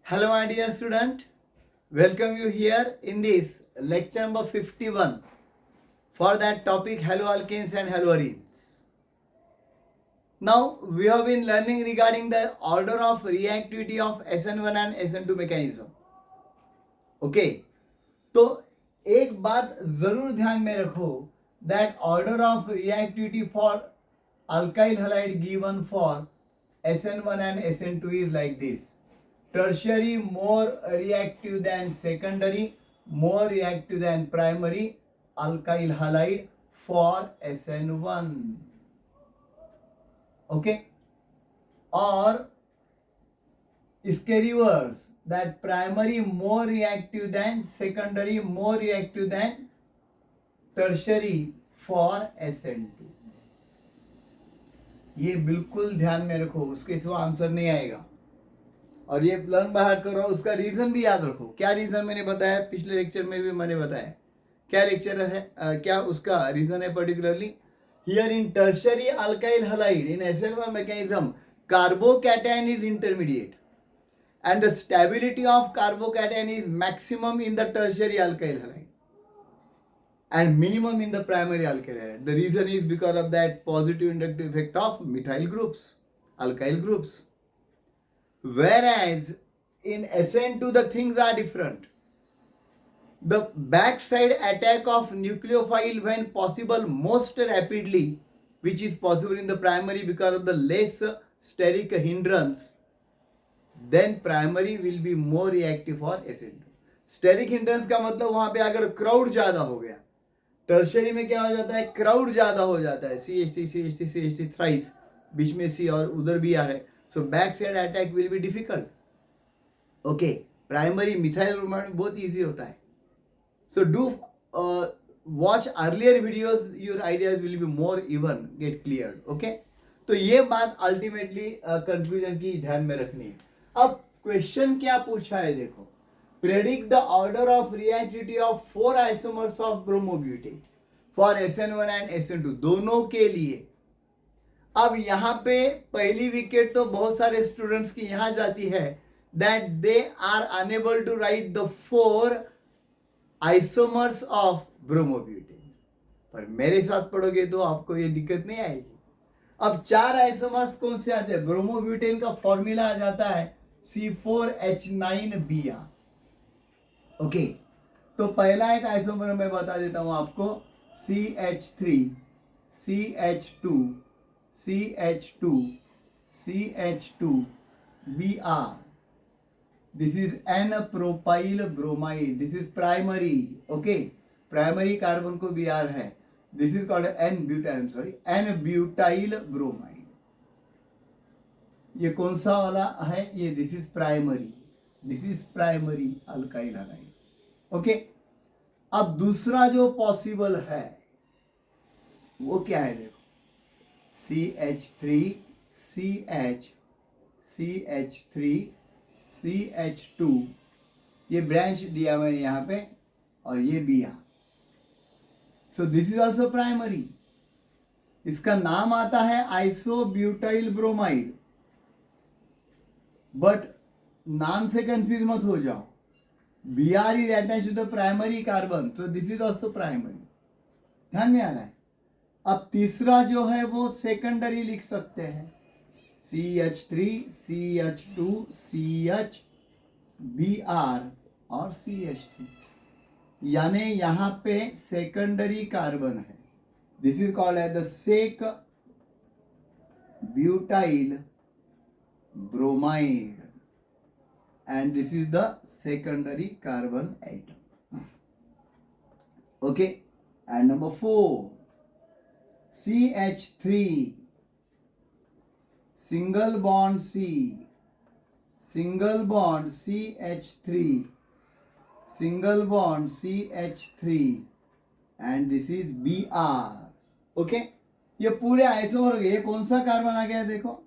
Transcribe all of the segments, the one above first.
Hello, my dear student. Welcome you here in this lecture number 51 for that topic haloalkanes and haloarenes. Now, we have been learning regarding the order of reactivity of SN1 and SN2 mechanism. Okay, तो एक बात जरूर ध्यान में रखो that order of reactivity for alkyl halide given for SN1 and SN2 is like this. Tertiary more reactive than secondary, more reactive than primary alkyl halide for SN1. Okay, or इसके reverse that primary more reactive than secondary, more reactive than tertiary for SN2. ये बिल्कुल ध्यान में रखो, उसके सिवा answer नहीं आएगा. और ये लर्न बाय हार्ट करो, उसका रीजन भी याद रखो. क्या रीजन मैंने बताया, पिछले लेक्चर में भी मैंने बताया. क्या लेक्चर है, क्या उसका रीजन है particularly. Here in tertiary alkyl halide in SN1 mechanism carbocation is intermediate and the stability of carbocation is maximum in the tertiary alkyl halide and minimum in the primary alkyl halide. The reason is because of that positive inductive effect of methyl groups, alkyl groups. Whereas in SN2 the things are different. The backside attack of nucleophile when possible most rapidly, which is possible in the primary because of the less steric hindrance, then primary will be more reactive for SN2. Steric hindrance का मतलब वहां पे अगर crowd ज्यादा हो गया, tertiary में क्या हो जाता है, क्राउड ज्यादा हो जाता है, CH3 थ्राइस, बीच में C और उधर भी आ रहा है, so back side attack will be difficult. Okay, primary methyl bromide बहुत इजी होता है. So do watch earlier videos, your ideas will be more even get clear. Okay, तो ये बात अल्टीमेटली कंक्लूजन की ध्यान में रखनी है. अब क्वेश्चन क्या पूछा है देखो, predict the order of reactivity of 4 isomers of bromobutane for SN1 and SN2 दोनों के लिए. अब यहां पे पहली विकेट तो बहुत सारे स्टूडेंट्स की यहां जाती है that they are unable to write the 4 isomers of bromobutane. पर मेरे साथ पढ़ोगे तो आपको ये दिक्कत नहीं आएगी. अब 4 आइसोमर्स कौन से आते हैं, ब्रोमोब्यूटेन का फॉर्मूला आ जाता है C4H9Br. ओके, तो पहला एक आइसोमर मैं बता देता हूं आपको, CH3 CH2 CH2 CH2 Br. This is N-propyl bromide. This is primary. Okay, primary carbon को Br है. This is called N-butyl bromide. ये कौन सा वाला है, ये this is primary. This is primary alkyl halide. Okay, अब दूसरा जो पॉसिबल है वो क्या है देखो, CH3 CH CH3 CH2, ये ब्रांच दिया मैंने यहां पे, और ये Br. So this is also primary. इसका नाम आता है आइसोब्यूटाइल ब्रोमाइड, बट नाम से कंफ्यूज मत हो जाओ. Br is attached to the primary carbon, so this is also primary. ध्यान में आ रहा है. अब तीसरा जो है वो सेकेंडरी लिख सकते हैं, CH3 CH2 CH Br और CH3, यानी यहां पे सेकेंडरी कार्बन है. This is called as the sec butyl bromide and this is the secondary carbon atom. Okay, and number 4, CH3 single bond C, single bond CH3, single bond CH3 and this is Br. Okay, ये पूरे isomer हो गए. ये कौन सा carbon आ गया देखो,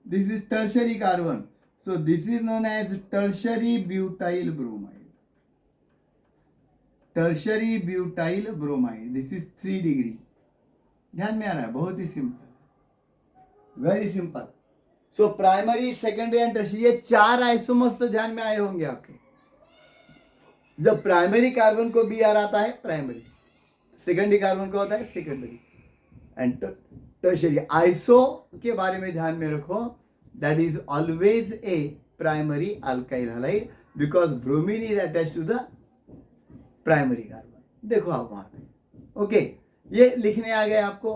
this is tertiary carbon, so this is known as tertiary butyl bromide. Tertiary butyl bromide, this is 3 degree. ध्यान में आ रहा है, बहुत ही simple, very simple. So primary, secondary and tertiary, ये 4 आइसोमर्स तो ध्यान में आए होंगे आपके। जब प्राइमरी कार्बन को बी आर आता है प्राइमरी, सेकेंडरी कार्बन को होता है सेकेंडरी एंड टर्शियरी। आइसो के बारे में ध्यान में रखो, that is always a primary alkyl halide because bromine is attached to the primary carbon. देखो आप वहां पे, ओके, ये लिखने आ गए आपको,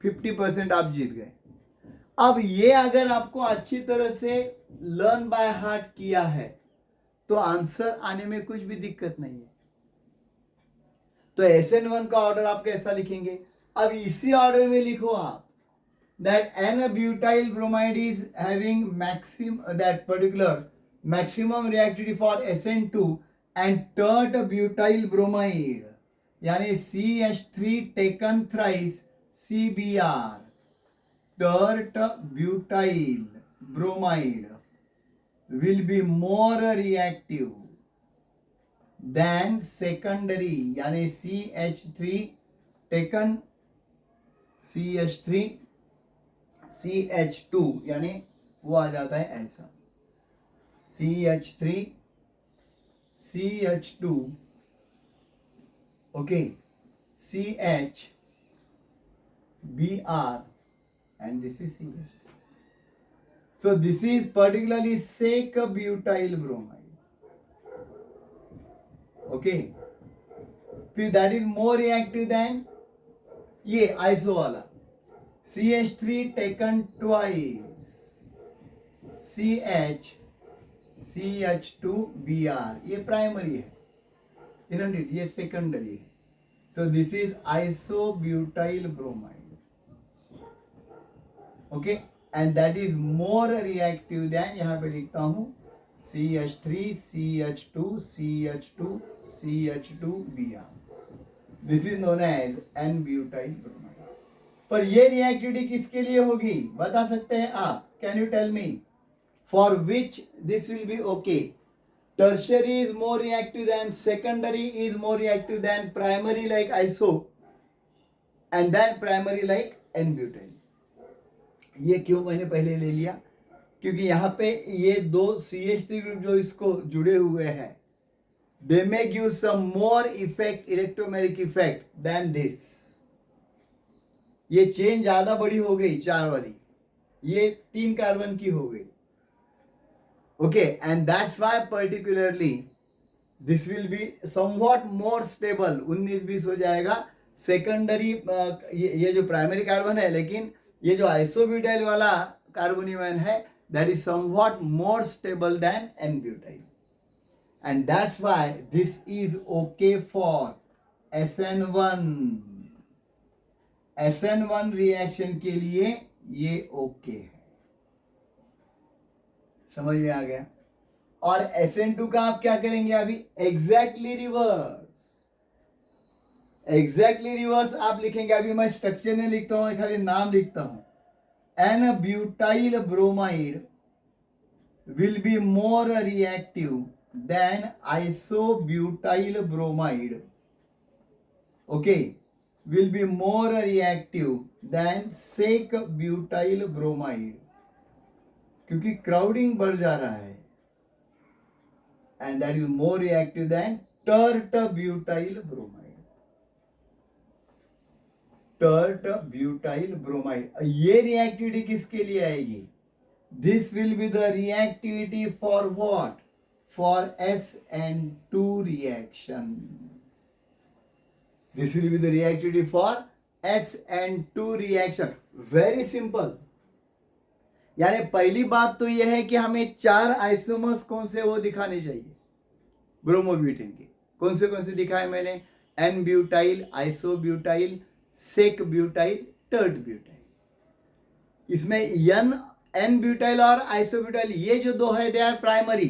50% आप जीत गए। अब ये अगर आपको अच्छी तरह से लर्न बाय हार्ट किया है तो आंसर आने में कुछ भी दिक्कत नहीं है। तो SN1 का ऑर्डर आप कैसा लिखेंगे? अब इसी ऑर्डर में लिखो आप that N-butyl bromide is having that particular maximum reactivity for SN2 and tert butyl bromide यानी CH3 taken thrice CBr, tert butyl bromide will be more reactive than secondary यानी CH3 taken CH3 CH2 यानी वो आ जाता है ऐसा, CH3 CH2 okay, CH Br and this is CH3. So this is particularly sec butyl bromide, okay, फिर that is more reactive than ये iso वाला CH3 taken twice CH CH2Br, ये primary है, isn't it? ये secondary है। So this is isobutyl bromide, okay, and that is more reactive than, यहाँ पे लिखता हूँ CH3 CH2 CH2 CH2Br. This is known as N-butyl bromide. पर ये रिएक्टिविटी किसके लिए होगी बता सकते हैं आप? Can you tell me for which this will be okay? Tertiary is more reactive than secondary, is more reactive than primary like iso, and then primary like N-butyl. ये क्यों मैंने पहले ले लिया? क्योंकि यहाँ पे ये दो CH3 ग्रुप जो इसको जुड़े हुए हैं, they may give some more effect, electromagnetic effect than this. ये चेन ज्यादा बड़ी हो गई 4 वाली, ये 3 कार्बन की हो गई, okay, and that's why particularly this will be somewhat more stable, 19-20 हो जाएगा सेकेंडरी, ये जो प्राइमरी कार्बन है, लेकिन ये जो आइसोब्यूटाइल वाला कार्बोनियम आयन है that is somewhat more stable then N-butyl, and that's why this is okay for SN1. SN1 reaction के लिए ये ओके है, समझ में आ गया? और SN2 का आप क्या करेंगे अभी? एग्जैक्टली रिवर्स, एग्जैक्टली रिवर्स आप लिखेंगे। अभी मैं स्ट्रक्चर नहीं लिखता हूं, खाली नाम लिखता हूं। N-butyl bromide will be more reactive than isobutyl bromide, okay, will be more reactive than sec butyl bromide, क्योंकि क्राउडिंग बढ़ जा रहा है, and that is more reactive than tert butyl bromide. tert butyl bromide, ये reactivity किसके लिए आएगी? This will be the reactivity for what? For SN2 reaction. This will be the reactivity for SN2 reaction. Very simple. यानी पहली बात तो यह है कि हमें 4 आइसोमर्स कौन से वो दिखाने चाहिए ब्रोमोब्यूटेन के। कौन से दिखाए मैंने? N-butyl, isobutyl, sec butyl, tert butyl. इसमें N-butyl और isobutyl ये जो दो है दे आर प्राइमरी,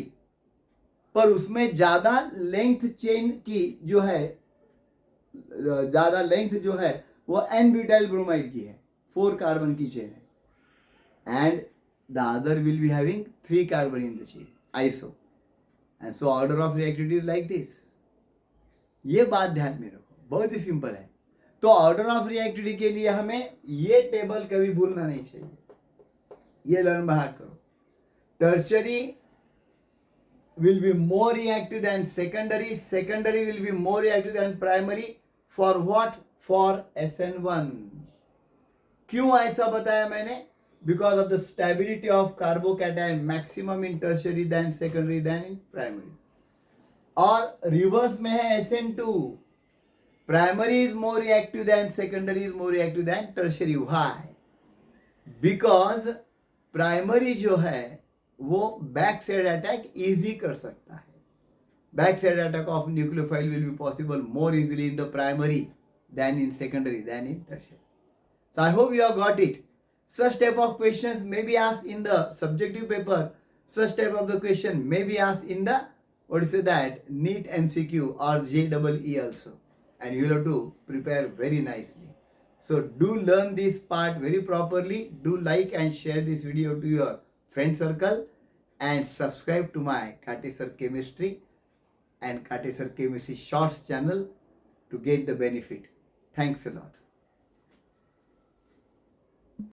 पर उसमें ज्यादा लेंथ चेन की जो है, ज्यादा लेंथ जो है वो N-butyl bromide की है, 4 कार्बन की चेन है, and the other will be having 3 carbon in the chain iso, and so order of reactivity is like this. ये बात ध्यान में रखो, बहुत ही सिंपल है। तो ऑर्डर ऑफ रिएक्टिविटी के लिए हमें ये टेबल कभी भूलना नहीं चाहिए। ये लर्न बाहर करो. Tertiary will be more reactive than secondary. Secondary will be more reactive than primary. For what? For SN1. क्यों ऐसा बताया मैंने? Because of the stability of carbocation maximum in tertiary than secondary than in primary. और reverse में है SN2. Primary is more reactive than secondary is more reactive than tertiary. Why? Because primary जो है वो बैक साइड अटैक इजी कर सकता है. Back side attack of nucleophile will be possible more easily in the primary than in secondary than in tertiary. So I hope you have got it. Such type of questions may be asked in the subjective paper. Such type of the question may be asked in the what is that NEET MCQ or JEE also, and you will have to prepare very nicely. So do learn this part very properly. Do like and share this video to your friend circle and subscribe to my Kate Sir Chemistry and Kate Sir Chemistry Shorts channel to get the benefit. Thanks a lot.